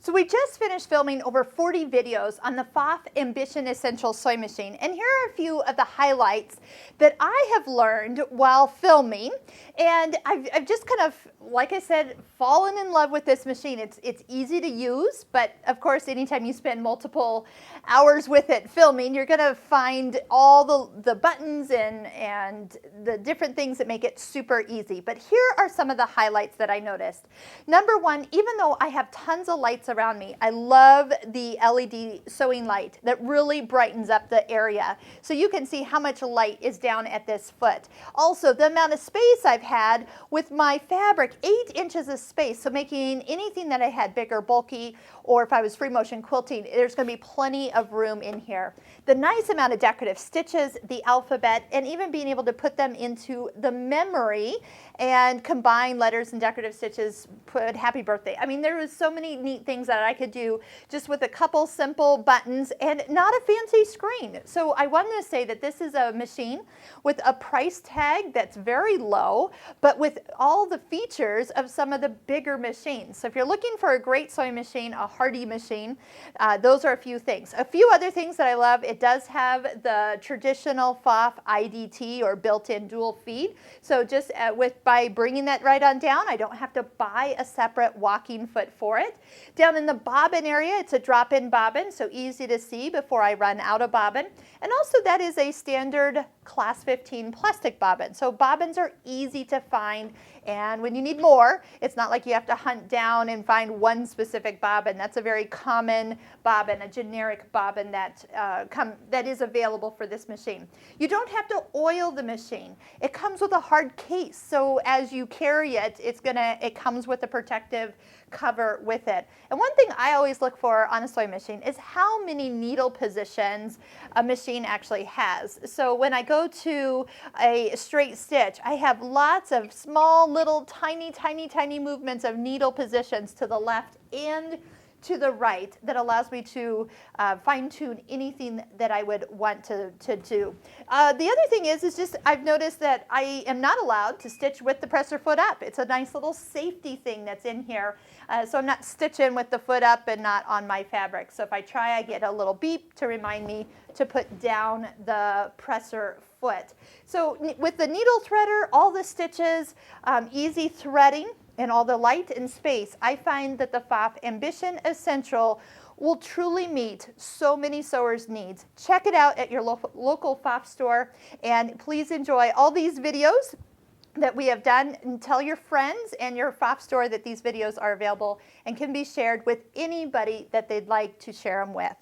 So we just finished filming over 40 videos on the Pfaff Ambition Essential sewing machine, and here are a few of the highlights that I have learned while filming. And I've just kind of, like I said, fallen in love with this machine. It's easy to use, but of course anytime you spend multiple hours with it filming, you're going to find all the buttons and the different things that make it super easy. But here are some of the highlights that I noticed. Number one, even though I have tons of lights around me, I love the LED sewing light that really brightens up the area. So you can see how much light is down at this foot. Also, the amount of space I've had with my fabric, 8 inches of space. So making anything that I had bigger, bulky, or if I was free motion quilting, there's going to be plenty of room in here. The nice amount of decorative stitches, the alphabet, and even being able to put them into the memory and combine letters and decorative stitches, put happy birthday. I mean, there was so many neat things that I could do just with a couple simple buttons and not a fancy screen. So I wanted to say that this is a machine with a price tag that's very low, but with all the features of some of the bigger machines. So if you're looking for a great sewing machine, a hardy machine, those are a few things. A few other things that I love, it does have the traditional Pfaff IDT or built-in dual feed. So just by bringing that right on down, I don't have to buy a separate walking foot for it. Down in the bobbin area, it's a drop-in bobbin, so easy to see before I run out of bobbin. And also that is a standard class 15 plastic bobbin. So bobbins are easy to find, and when you need more, it's not like you have to hunt down and find one specific bobbin. That's a very common bobbin, a generic bobbin that is available for this machine. You don't have to oil the machine. It comes with a hard case, so as you carry it, it comes with a protective cover with it. And one thing I always look for on a sewing machine is how many needle positions a machine actually has. So when I go to a straight stitch, I have lots of small little tiny movements of needle positions to the left and to the right that allows me to fine-tune anything that I would want to do. The other thing is just I've noticed that I am not allowed to stitch with the presser foot up. It's a nice little safety thing that's in here. So I'm not stitching with the foot up and not on my fabric. So if I try, I get a little beep to remind me to put down the presser foot. So with the needle threader, all the stitches, easy threading, and all the light and space, I find that the Pfaff Ambition Essential will truly meet so many sewers' needs. Check it out at your local Pfaff store, and please enjoy all these videos that we have done, and tell your friends and your Pfaff store that these videos are available and can be shared with anybody that they'd like to share them with.